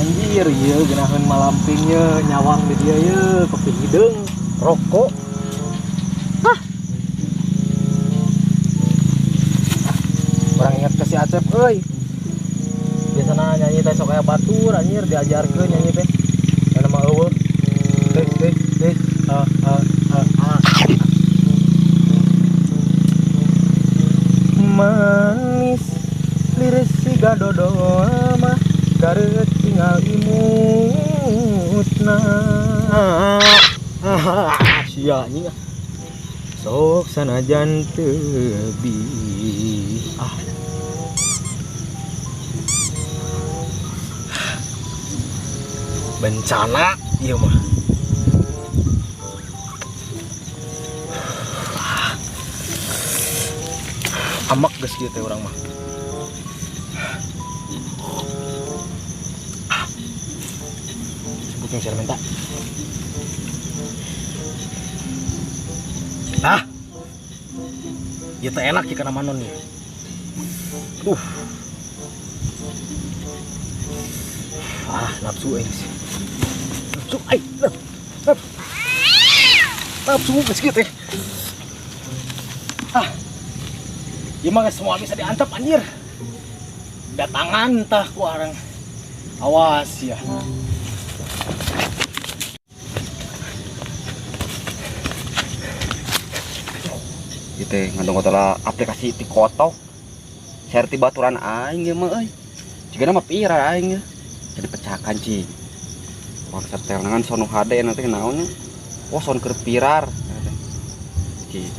Anjir ieu geunaheun malampingnya nyawang di dia ye kopi hidung rokok. Orang ingat ke si Acep euy. Biasana nyanyi teh sok aya batur anjir diajarkeun nyanyi teh. Yang nama eueuh. Teh. Manis liris siga dodo mah gareup tinggal imutna. Sia anjing sok sanajan teu bencana ieu mah. Amak geus kieu teh urang mah. Sebutnya siapa minta? Ya teh enak ya kana manon nih. Nafsu sih. Nafsu geus kieu teh. Ieu mah semua bisa diantep anjir. Datangan tah ku arang. Awas ya. Teh ngandung kotola aplikasi ti kotok share ti baturan aing ge mah euy cigana mah pira aing ge jadi pecahkan cing wang setelangan sono HD nanti naon son keur pirar cing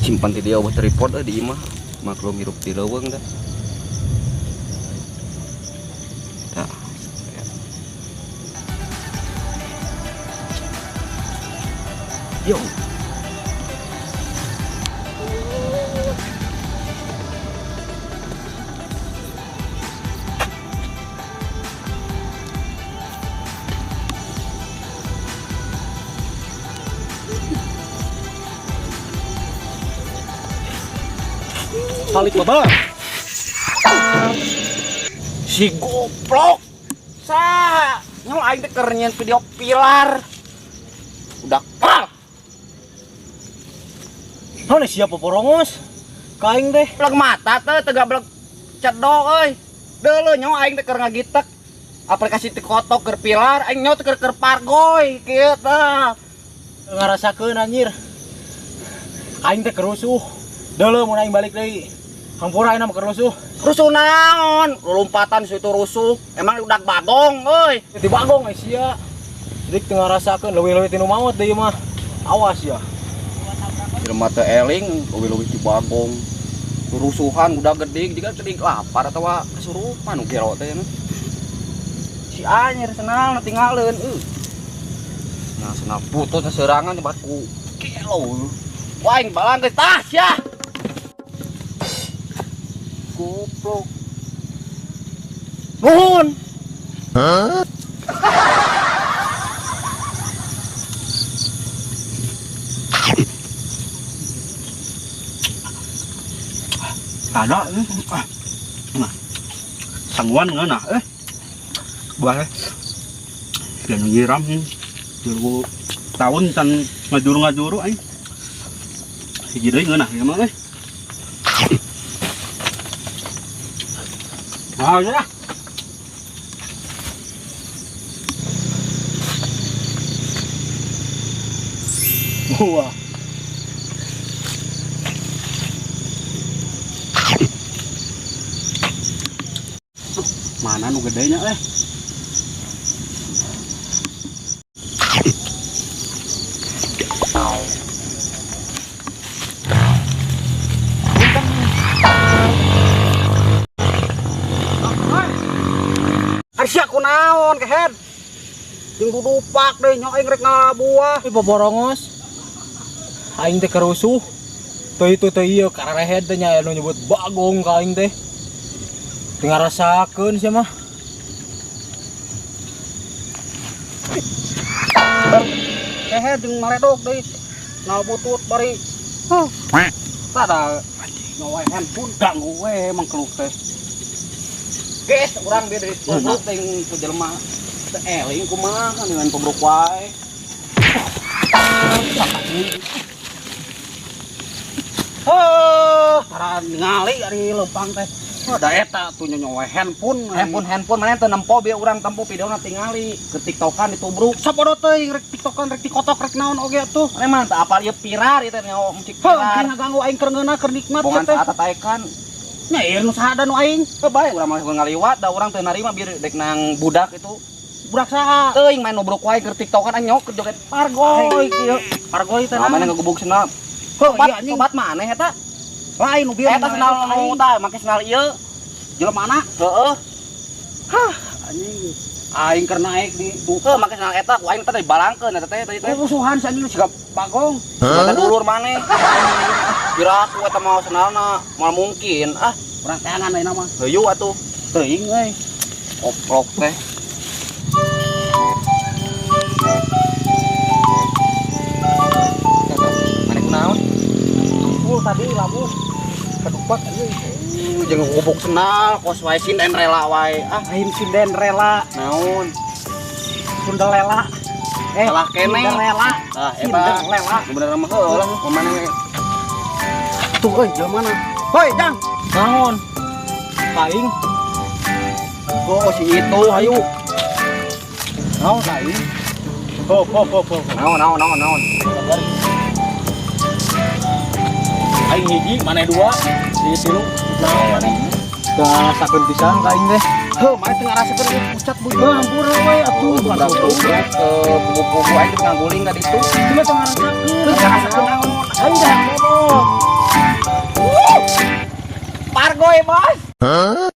simpan ti dia buat report di imah maklum hirup di leuweung dah yo Balik baba. Si goblok. Nyong aing teh keur nyen video pilar. Udah pal. Hone siapa porongos? Kaing teh beleg mata teh teu gablek cedok euy. Deuleuh nyong aing teh keur ngagitek aplikasi ti kotok keur pilar, aing nyong teh keur pargoy kieu teh. Ngarasakeun anjir. Aing teh kerusuh. Deuleuh mun aing balik deui. Hampura ayeuna mah kerusuh. Rusuh naon? Lompatan situ rusuh. Emang udah bagong euy. Di bagong we sia. Dik teu ngarasakeun leuwih-leuwih ti nu maot deui mah. Awas ya. Jelema teh eling leuwih-leuwih ti bagong. Rusuhan udah gede juga gede lapar atau kesurupan nu kira teh si anjir senang tinggalin nah senang putus serangan di batu kilo wah yang balang ke tas ya goblok nuhun ada sangguan nggak nah buah dan nyiram 2000 tahun tan ngajuru aing hiji deui ngeunah ieu mah ya wah mana nu gedenya Arsya kunaon kehead jeung dudupak deui nyok aing rek ngalabuah boborongos aing teh kerusuh teu itu teh ieu karerehed teh nya anu nyebut bagong ka aing teh teu ngarasakeun sia mah kehead jeung maledog deui nalbutut bari tada ngawe handphone ganggu we emang keluh teh Guys, urang bieu dari tubruk ting ku jelema teu eling kumaha dengan tubruk wae. Tara ningali ari leumpang teh. Da eta tuh nyowe handphone. Handphone mana teu nempo bieu urang tempo videona tingali ke TikTokan ditubruk. Sapodo teuing rek TikTokan rek dikotok rek naon oge atuh. Mana mah teu apal ieu pirar ieu teh nyaho musik Heuh, pirar. ngaganggu aing keur ngeuna keur nikmat Bongan teh. saat taekan. Nya ieu nu sahada nu aing. Bae urang mah ngaliwat da urang teu narima biar dek nang budak itu. Budak saha? Teuing main nubruk wae keur TikTokan anyok keur joget pargoy kieu. Pargoy teh Mana naon? ngegubuk senal. Heuh, iya anjing. Sobat maneh eta. Lain nu bieu. Eta senal nu tah make senal ieu. jelema mana? Heeh. Anjing. Aing keur naik di Heuh make senal eta ku aing teh dibalangkeun eta teh tadi teh. musuhan si anjing siga bagong. Mata dulur maneh. Kira aku eta mau senalna mal mungkin. Ah, Urang teangan ayeuna mah. heuyu atuh. Teuing euy. Oplok teh. Mana kunaon? Tadi labu kedupak anjing. Jeung gubuk senal, kos wae sinden rela wae. Ah, Aing sinden rela, naon? sundelela. Salah keneh. Cinderella. Ah, eta Cinderella. bener mah heulah pemane. Tuh euy, jelema mana? Hoi, Jang. Naon? Kaing. Oh, si itu hayu. Naon kaing? Po. Naon. Aing hiji, mana dua? Di tilu. Naon maneh? Rasakeun pisan kaing teh. Heuh, mana teu ngarasakeun ieu pucat beuy. Hampura we atuh. Budak-budak ke kubu-kubu aing teu ngangguling ka ditu. Cuma teu ngarasakeun. Teu ngarasakeun naon. Aing dah ngomong. Pargoy, Bos.